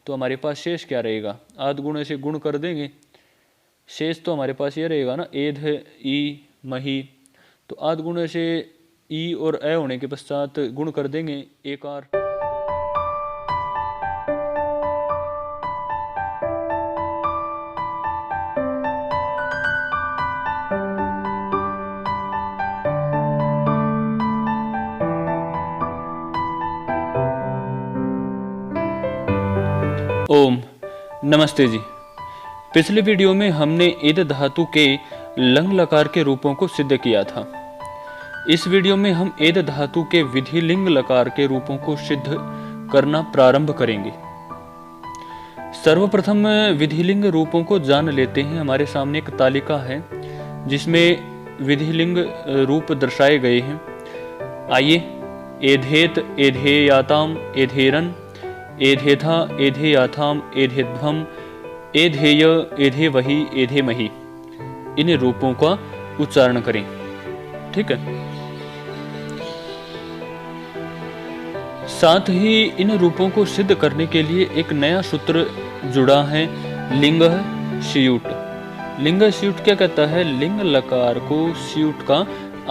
तो हमारे पास शेष क्या रहेगा, आद गुण से गुण कर देंगे, शेष तो हमारे पास ये रहेगा ना, एध ई मही, तो आद गुण से ई और ए होने के पश्चात गुण कर देंगे एकार। ओम नमस्ते जी। पिछले वीडियो में हमने एद धातु के लंग लकार के रूपों को सिद्ध किया था। इस वीडियो में हम एद धातु के विधि लिंग लकार के रूपों को सिद्ध करना प्रारंभ करेंगे। सर्वप्रथम विधिलिंग रूपों को जान लेते हैं। हमारे सामने एक तालिका है जिसमें विधिलिंग रूप दर्शाए गए हैं। आइए, एधेत, एधेयाताम, एधेरन, एधेथा, एधेयाथाम, एधेध्वम, एधेय, एधेवहि, एधेमहि, इन रूपों का उच्चारण करें। ठीक है। साथ ही इन रूपों को सिद्ध करने के लिए एक नया सूत्र जुड़ा है, लिंग स्यूट। लिंग स्यूट क्या कहता है? लिंग लकार को स्यूट का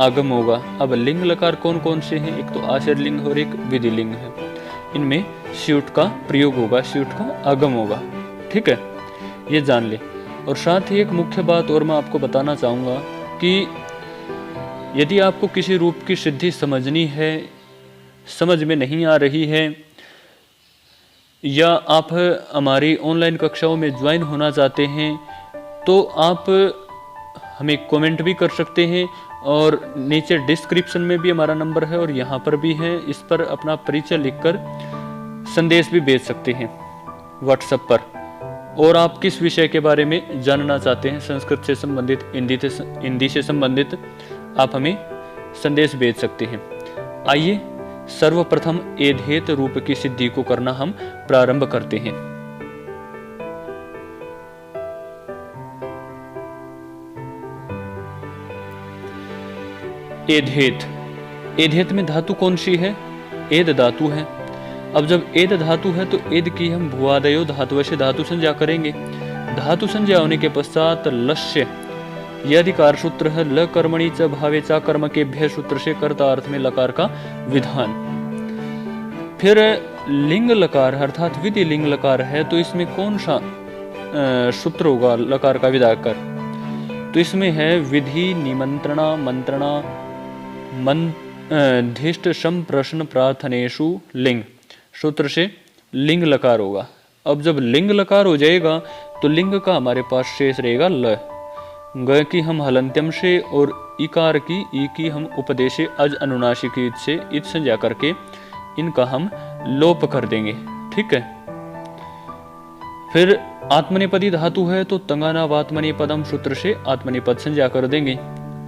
आगम होगा। अब लिंग लकार कौन कौन से हैं? एक तो आश्रय लिंग और एक विधि लिंग है। इनमें स्यूट का प्रयोग होगा, स्यूट का आगम होगा। ठीक है, ये जान ले। और साथ ही एक मुख्य बात और मैं आपको बताना चाहूँगा कि यदि आपको किसी रूप की सिद्धि समझनी है, समझ में नहीं आ रही है, या आप हमारी ऑनलाइन कक्षाओं में ज्वाइन होना चाहते हैं, तो आप हमें कमेंट भी कर सकते हैं और नीचे डिस्क्रिप्शन में भी हमारा नंबर है और यहाँ पर भी है। इस पर अपना परिचय लिखकर संदेश भी भेज सकते हैं व्हाट्सएप पर। और आप किस विषय के बारे में जानना चाहते हैं, संस्कृत से संबंधित, हिंदी से संबंधित, आप हमें संदेश भेज सकते हैं। आइए सर्वप्रथम एधेत रूप की सिद्धि को करना हम प्रारंभ करते हैं। एधेत, एधेत में धातु कौन सी है? एद धातु है। अब जब एद धातु है तो एद की हम भुआदयो धातु से धातु संज्ञा करेंगे। धातु संज्ञा होने के पश्चात लस्य, यह अधिकार सूत्र है, ल कर्मणि च भावे चा कर्म के भय सूत्र से कर्ता अर्थ में लकार का विधान। फिर लिंग लकार अर्थात विधि लिंग लकार है, तो इसमें कौन सा सूत्र होगा लकार का विधा कर? तो इसमें है विधि निमंत्रणा मंत्रणा धिष्ट सम प्रश्न प्रार्थनेषु लिंग सूत्र से लिंग लकार होगा। अब जब लिंग लकार हो जाएगा तो लिंग का हमारे पास शेष रहेगा ल। ग की हम हलंत्यम से और इकार की ई की हम उपदेश अज अनुनासिक ईद से ईद संज्ञा करके इनका हम लोप कर देंगे। ठीक है। फिर आत्मनेपदी धातु है तो तंगानावात्मनेपदम सूत्र से आत्मनेपद संज्ञा कर देंगे।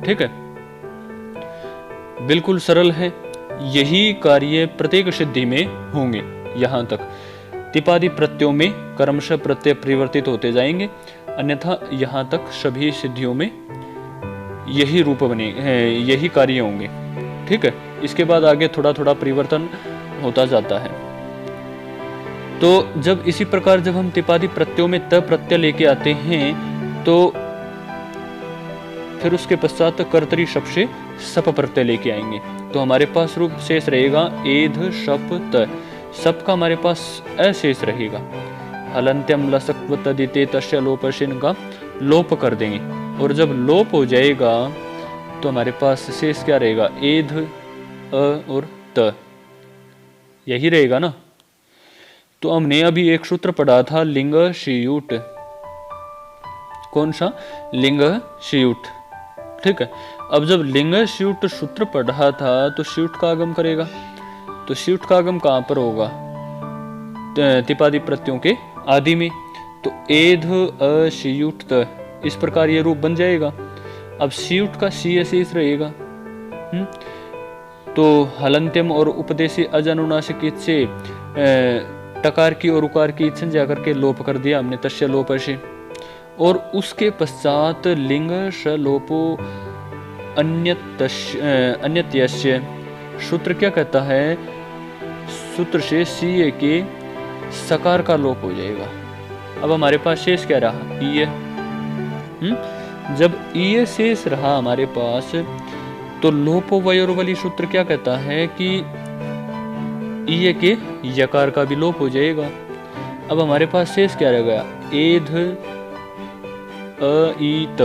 ठीक है, बिल्कुल सरल है। यही कार्य प्रत्येक सिद्धि में होंगे। यहाँ तक तिपादी प्रत्ययों में कर्मश प्रत्यय परिवर्तित होते जाएंगे, अन्यथा यहाँ तक सभी सिद्धियों में यही रूप बने, यही कार्य होंगे। ठीक है, इसके बाद आगे थोड़ा थोड़ा परिवर्तन होता जाता है। तो जब इसी प्रकार जब हम तिपादी प्रत्ययों में त प्रत्यय लेके आते हैं तो फिर उसके पश्चात कर्तरी शप से सप प्रत्यय लेके आएंगे, तो हमारे पास रूप शेष रहेगा एध शप त। सप का हमारे पास अशेष रहेगा। हलंत्यम लसक्व तदिते तस्य लोपशिन का लोप कर देंगे। और जब लोप हो जाएगा तो हमारे पास शेष क्या रहेगा? एध अ और त, यही रहेगा ना। तो हमने अभी एक सूत्र पढ़ा था लिंग स्यूट। कौन सा? लिंग स्यूट। ठीक है। अब जब लिंग स्यूट सूत्र पढ़ा था तो स्यूट का आगम करेगा, तो स्यूट का आगम कहां पर होगा? तिपादी प्रत्ययों के आदि में। तो एध अ स्यूट त, इस प्रकार ये रूप बन जाएगा। अब स्यूट का सी शेष रहेगा। तो हलंत्यम और उपदेशी अजनुनासिक से टकार की और उकार की संज्ञा करके लोप कर दिया हमने, तस्य लोप से। और उसके पश्चात लिंग स लोपो अन्यत्यस्य सूत्र क्या कहता है? सूत्र से सी के सकार का लोप हो जाएगा। अब हमारे पास शेष क्या रहा, ईय। जब ईय शेष रहा हमारे पास, तो लोपो वयोरवली सूत्र क्या कहता है कि ईय के यकार का भी लोप हो जाएगा। अब हमारे पास शेष क्या रह गया, एध अ ई त,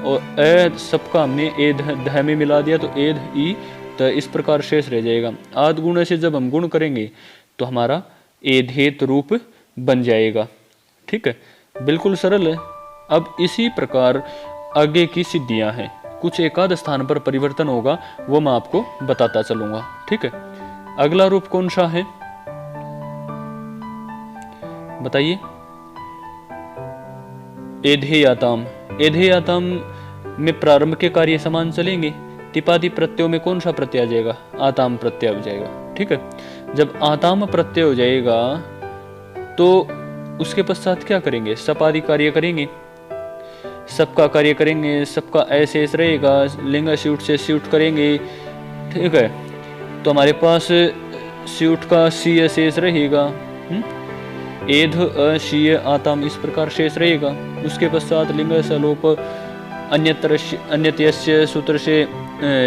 और अ सबका हमने एध ध में मिला दिया, तो एध ई त इस प्रकार शेष रह जाएगा। आद गुण से जब हम गुण करेंगे तो हमारा एधेत रूप बन जाएगा। ठीक है, बिल्कुल सरल है। अब इसी प्रकार आगे की सिद्धियां हैं, कुछ एकाध स्थान पर परिवर्तन होगा, वो मैं आपको बताता चलूंगा। ठीक है, अगला रूप कौन सा है बताइए। एधेयाताम। एधेयाताम में प्रारंभ के कार्य समान चलेंगे। तिपादी प्रत्ययों में कौन सा प्रत्यय आ जाएगा, आताम प्रत्यय हो जाएगा। ठीक है, जब आताम प्रत्यय हो जाएगा तो उसके पश्चात क्या करेंगे, सपादी कार्य करेंगे, सबका कार्य करेंगे, सबका ऐसे रहेगा, लिंग स्यूट से स्यूट करेंगे। ठीक है, तो हमारे पास स्यूट का सी शेष रहेगा, एध अशीय आताम इस प्रकार शेष रहेगा। उसके पश्चात लिंग सलोप अन्यत्यस्य सूत्र से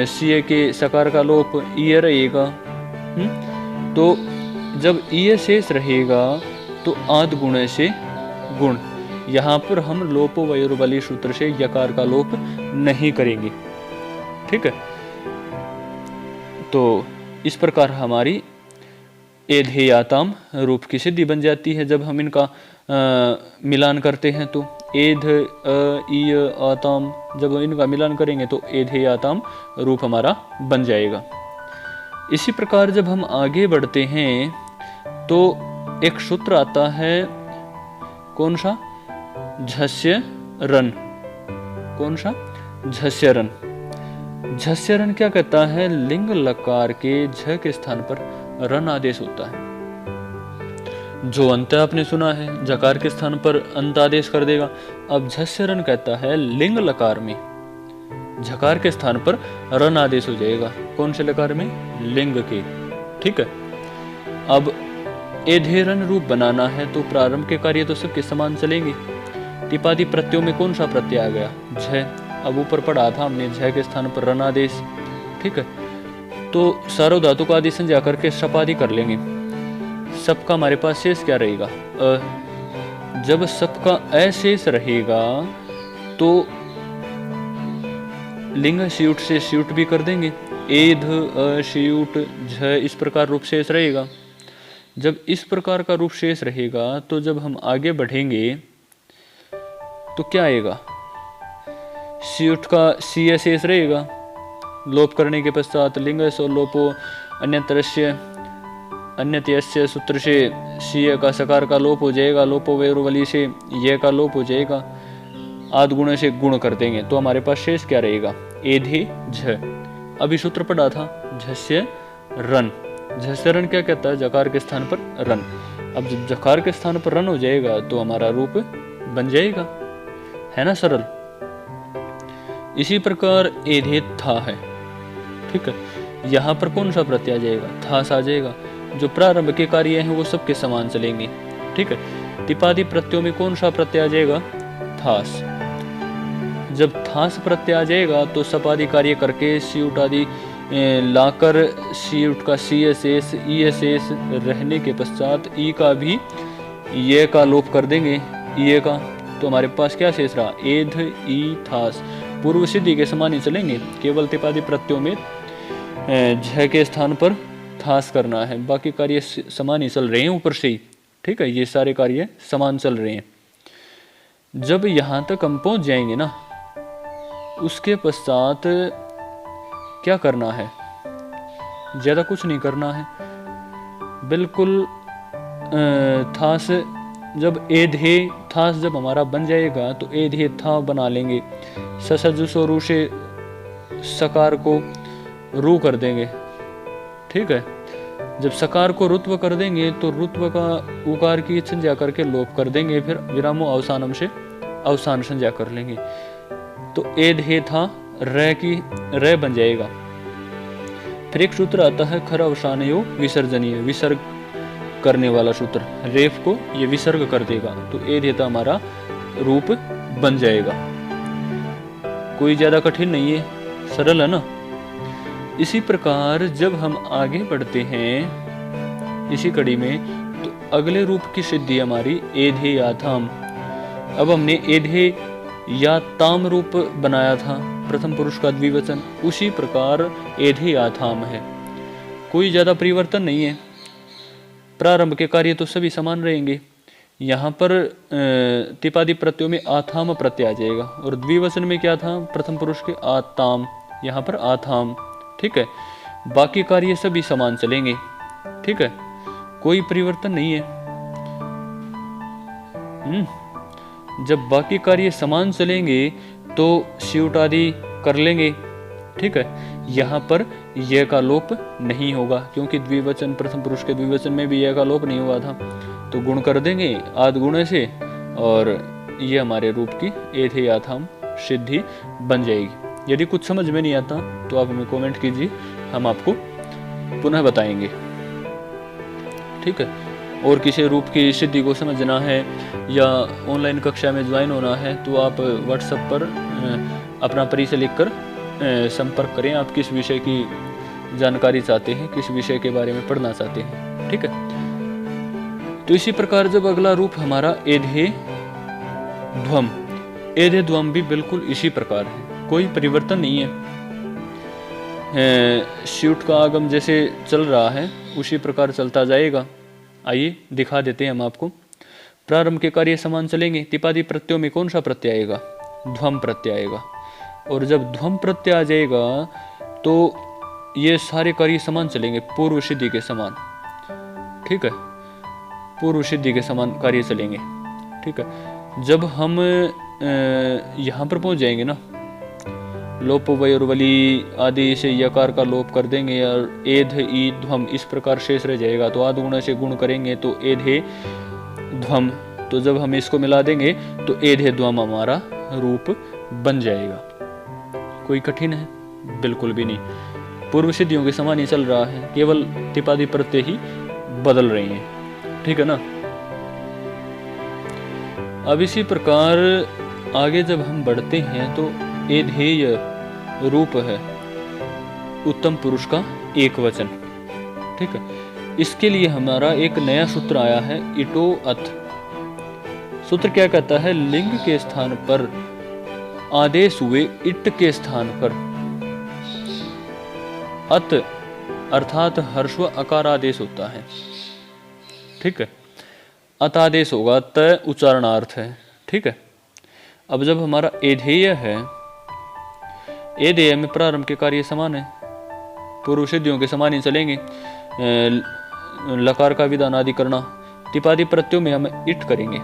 सीय के सकार का लोप ईय रहेगा। तो जब ईय शेष रहेगा तो आद गुण से गुण, यहाँ पर हम लोपो वयोरबली सूत्र से यकार का लोप नहीं करेंगे। ठीक है, तो इस प्रकार हमारी एधेयाताम रूप की सिद्धि बन जाती है। जब हम इनका मिलान करते हैं तो एध अ ईय आताम, जब इनका मिलान करेंगे तो एधेयाताम रूप हमारा बन जाएगा। इसी प्रकार जब हम आगे बढ़ते हैं तो एक सूत्र आता है, कौन सा, झस्य रन। कौन सा, झस्य रन। झस्य रन क्या कहता है, लिंग लकार के झ के स्थान पर रन आदेश होता है। जो अंत आपने सुना है, जकार के स्थान पर अंत आदेश कर देगा। अब झस्य रन कहता है लिंग लकार में झकार के स्थान पर रन आदेश हो जाएगा। कौन से लकार में, लिंग के। ठीक है, अब एधेरन रूप बनाना है तो प्रारंभ के कार्य तो सबके समान चलेंगे। तिपादी प्रत्ययों में कौन सा प्रत्यय आ गया, झ। अब ऊपर पढ़ा था हमने झ के स्थान पर रन आदेश। ठीक है, तो सारो धातु का आदि संज्ञा करके सपादी कर लेंगे। सबका हमारे पास शेष क्या रहेगा, अ। जब सबका अशेष रहेगा तो लिंग स्यूट से स्यूट भी कर देंगे, एध अश्यूट झ इस प्रकार रूप शेष रहेगा। जब इस प्रकार का रूप शेष रहेगा तो जब हम आगे बढ़ेंगे तो क्या आएगा, स्यूट का सी शेष रहेगा। लोप करने के पश्चात लिंग सो लोपो अन्यत्यस्य सूत्र से सी का सकार का लोप हो जाएगा। लोपो वेरुवली से ये का लोप हो जाएगा। आद गुण से गुण कर देंगे तो हमारे पास शेष क्या रहेगा, एधे झ। अभी सूत्र पढ़ा था झस्य रन। झस्य रन क्या कहता है, जकार के स्थान पर रन। अब जब जकार के स्थान पर रन हो जाएगा तो हमारा रूप बन जाएगा, है ना, सरल। इसी प्रकार एधे था है। ठीक है, यहाँ पर कौन सा प्रत्यय आ जाएगा, थास आ जाएगा। जो प्रारंभ के कार्य हैं वो सबके समान चलेंगे। ठीक है, तिपादी प्रत्ययों में कौन सा प्रत्यय आ जाएगा, थास। जब थास प्रत्यय आ जाएगा तो सपादी कार्य करके सीउट आदि लाकर सीउट का सी शेष ई शेष रहने के पश्चात ई का भी ये का लोप कर देंगे, ये का। तो हमारे पास क्या शेष रहा, एध ई थास। पूर्व सिद्धि के समान ही चलेंगे, केवल तिपादी प्रत्ययों में झ के स्थान पर थास करना है, बाकी कार्य समान ही चल रहे हैं ऊपर से ही। ठीक है, ये सारे कार्य समान चल रहे हैं। जब यहाँ तक हम पहुँच जाएंगे ना, उसके पश्चात क्या करना है, ज़्यादा कुछ नहीं करना है, बिल्कुल थास। जब एधे थास जब हमारा बन जाएगा तो एधे था बना लेंगे। ससजुसो रू से सकार को रू कर देंगे। ठीक है, जब सकार को रुत्व कर देंगे तो रुत्व का उकार की संज्ञा करके लोप कर देंगे, फिर विरामो अवसानम से अवसान संज्ञा कर लेंगे। तो एधे था र की र बन जाएगा। फिर एक सूत्र आता है खर अवसानयो विसर्जनीय। विसर्ग करने वाला सूत्र, रेफ को ये विसर्ग कर देगा तो एधेता हमारा रूप बन जाएगा। कोई ज्यादा कठिन नहीं है, सरल है ना। इसी प्रकार जब हम आगे बढ़ते हैं इसी कड़ी में, तो अगले रूप की सिद्धि हमारी एधे या थाम। अब हमने एधे या ताम रूप बनाया था प्रथम पुरुष का द्विवचन, उसी प्रकार एधे या थाम है। कोई ज्यादा परिवर्तन नहीं है, प्रारंभ के कार्य तो सभी समान रहेंगे। यहाँ पर तिपादी प्रत्ययों में आथाम प्रत्यय आ जाएगा, और द्विवचन में क्या था प्रथम पुरुष के आताम, यहाँ पर आथाम। ठीक है, बाकी कार्य सभी समान चलेंगे। ठीक है, कोई परिवर्तन नहीं है। जब बाकी कार्य समान चलेंगे तो स्यूट आदि कर लेंगे। ठीक है, यहाँ पर यह का लोप नहीं होगा, क्योंकि द्विवचन प्रथम पुरुष के द्विवचन में भी यह का लोप नहीं हुआ था, तो गुण कर देंगे आद गुणे से, और ये हमारे रूप की एधे या थाम सिद्धि बन जाएगी। यदि कुछ समझ में नहीं आता तो आप हमें कमेंट कीजिए, हम आपको पुनः बताएंगे। ठीक है, और किसी रूप की सिद्धि को समझना है या ऑनलाइन कक्षा में ज्वाइन होना है तो आप व्हाट्सएप पर अपना परिचय लिखकर संपर्क करें। आप किस विषय की जानकारी चाहते हैं, किस विषय के बारे में पढ़ना चाहते हैं। ठीक है, तो इसी प्रकार जब अगला रूप हमारा एधे ध्वम, एधे ध्वम भी बिल्कुल इसी प्रकार है, कोई परिवर्तन नहीं है। स्यूट का आगम जैसे चल रहा है उसी प्रकार चलता जाएगा। आइए दिखा देते हैं हम आपको। प्रारंभ के कार्य समान चलेंगे। तिपादी प्रत्ययों में कौन सा प्रत्यय आएगा? ध्वम प्रत्यय आएगा, और जब ध्वम प्रत्यय आ जाएगा तो ये सारे कार्य समान चलेंगे, पूर्व सिद्धि के समान। ठीक है, पूर्व सिद्धि के समान कार्य चलेंगे। ठीक है, जब हम यहाँ पर पहुँच जाएंगे ना, लोप वय और वली आदि से यकार का लोप कर देंगे और एध ई ध्वम इस प्रकार शेष रह जाएगा, तो आद गुण से गुण करेंगे तो एधे ध्वम, तो जब हम इसको मिला देंगे तो एधे ध्वम हमारा रूप बन जाएगा। कोई कठिन है? बिल्कुल भी नहीं, पूर्व सिद्धियों के समान ही चल रहा है, केवल तिपादी प्रत्यय ही बदल रही हैं। ठीक है ना। अब इसी प्रकार आगे जब हम बढ़ते हैं तो एधेय रूप है उत्तम पुरुष का एक वचन। ठीक है, इसके लिए हमारा एक नया सूत्र आया है, इटो अथ। सूत्र क्या कहता है? लिंग के स्थान पर आदेश हुए इट के स्थान पर अत अर्थात हर्षव अकार आदेश होता है। ठीक है, अत आदेश होगा, त उच्चारणार्थ है। ठीक है, अब जब हमारा एधेय है, एधेय में प्रारंभ के कार्य समान है, पूर्व सिद्धियों के समान ही चलेंगे। लकार का विधान आदि करना, तिपादी प्रत्ययों में हम इट करेंगे।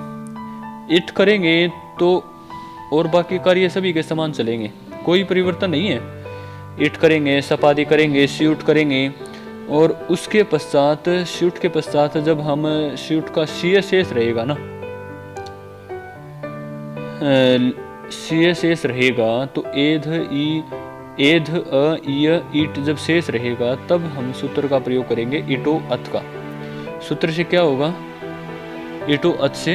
इट करेंगे तो और बाकी कार्य सभी के समान चलेंगे, कोई परिवर्तन नहीं है। इट करेंगे, सपादी करेंगे, स्यूट करेंगे, और उसके पश्चात स्यूट के पश्चात जब हम स्यूट का शीय शेष रहेगा ना, शीय शेष रहेगा तो एध ई एध अ य ईट जब शेष रहेगा तब हम सूत्र का प्रयोग करेंगे इटो अथ का। सूत्र से क्या होगा? इटो अथ से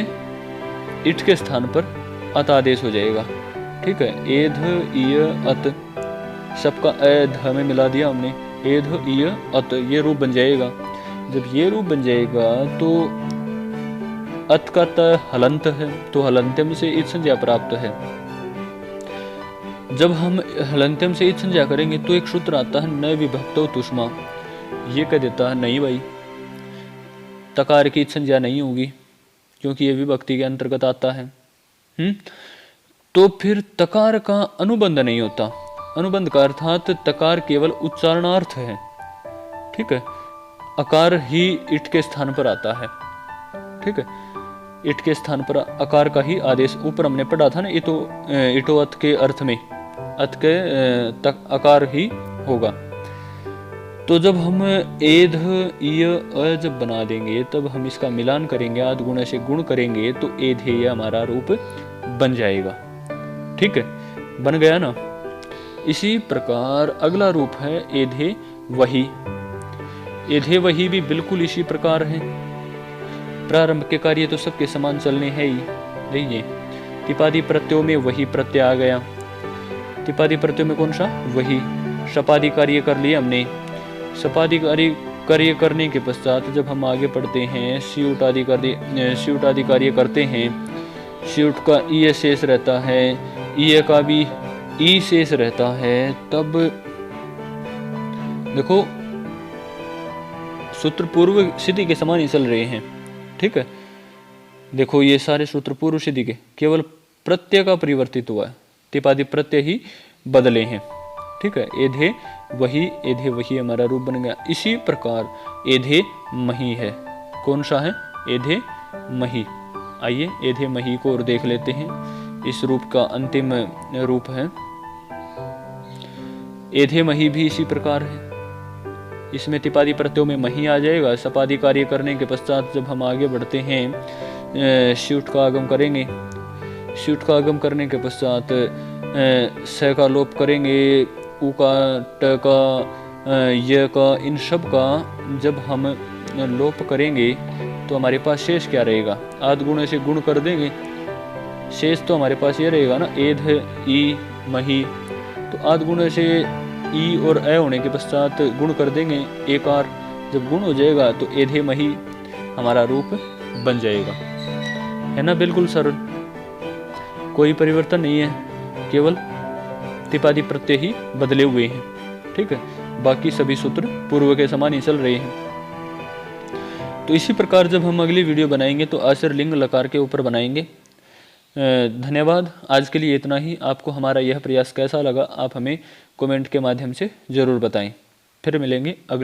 इट के स्थान पर अत आदेश हो जाएगा। ठीक है, एध ईय अत, सबका ध में मिला दिया हमने, एध ईय अत, ये रूप बन जाएगा। जब ये रूप बन जाएगा तो अत का त हलंत है, तो हलंत्यम से इत संज्ञा प्राप्त है। जब हम हलंत्यम से इत संज्ञा करेंगे तो एक सूत्र आता है न विभक्तो तुष्मा। ये कह देता है नहीं भाई, तकार की इत संज्ञा नहीं होगी क्योंकि ये विभक्ति के अंतर्गत आता है। तो फिर तकार का अनुबंध नहीं होता। अनुबंध का अर्थात तकार केवल उच्चारणार्थ है। ठीक है, अकार ही इट के स्थान पर आता है। ठीक है, इट के स्थान पर अकार का ही आदेश, ऊपर हमने पढ़ा था ना, इटो अत के अर्थ में अत के तक अकार ही होगा। तो जब हम एध ईय अ जब बना देंगे तब हम इसका मिलान करेंगे, आद गुण से गुण करेंगे तो एधेय हमारा रूप बन जाएगा। ठीक है, बन गया ना। इसी प्रकार अगला रूप है एधे वही। एधे वही भी बिल्कुल इसी प्रकार है। प्रारंभ के कार्य तो सबके समान चलने हैं ही। देखिए तिपादी प्रत्ययों में वही प्रत्यय आ गया। तिपादी प्रत्ययों में कौन सा? वही। सपादी कार्य कर लिए हमने। सपादी कार्य करने के पश्चात जब हम आगे पढ़ते हैं स्यूट आदि कार्य करते हैं, स्यूट का ई शेष रहता है, ई का भी ई शेष रहता है, तब देखो सूत्र पूर्व सिद्धि के समान ही चल रहे हैं। ठीक है, देखो ये सारे सूत्र पूर्व सिद्धि के, केवल प्रत्यय का परिवर्तित हुआ है, तिपादी प्रत्यय ही बदले हैं। ठीक है, एधे वही हमारा रूप बन गया। इसी प्रकार एधे मही है। कौन सा है? एधे मही। आइए एधे मही को और देख लेते हैं। इस रूप का अंतिम रूप है। एधे मही भी इसी प्रकार है। इसमें तिपादी प्रत्ययों में मही आ जाएगा। सपादी कार्य करने के पश्चात जब हम आगे बढ़ते हैं स्यूट का आगम करेंगे। स्यूट का आगम करने के पश्चात स का लोप करेंगे, उ का, ट का, य का, इन सब का जब हम लोप करेंगे तो हमारे पास शेष क्या रहेगा? आद गुण से गुण कर देंगे, शेष तो हमारे पास ये रहेगा ना, एध ई मही। तो आद गुण से ई और ए होने के पश्चात गुण कर देंगे, एकार जब गुण हो जाएगा तो एधे मही हमारा रूप बन जाएगा। है ना, बिल्कुल सरल, कोई परिवर्तन नहीं है, केवल तिपादी प्रत्यय ही बदले हुए हैं। ठीक है, बाकी सभी सूत्र पूर्व के समान ही चल रहे हैं। तो इसी प्रकार जब हम अगली वीडियो बनाएंगे तो आश्चर्य लिंग लकार के ऊपर बनाएंगे। धन्यवाद, आज के लिए इतना ही। आपको हमारा यह प्रयास कैसा लगा आप हमें कमेंट के माध्यम से ज़रूर बताएं। फिर मिलेंगे अगले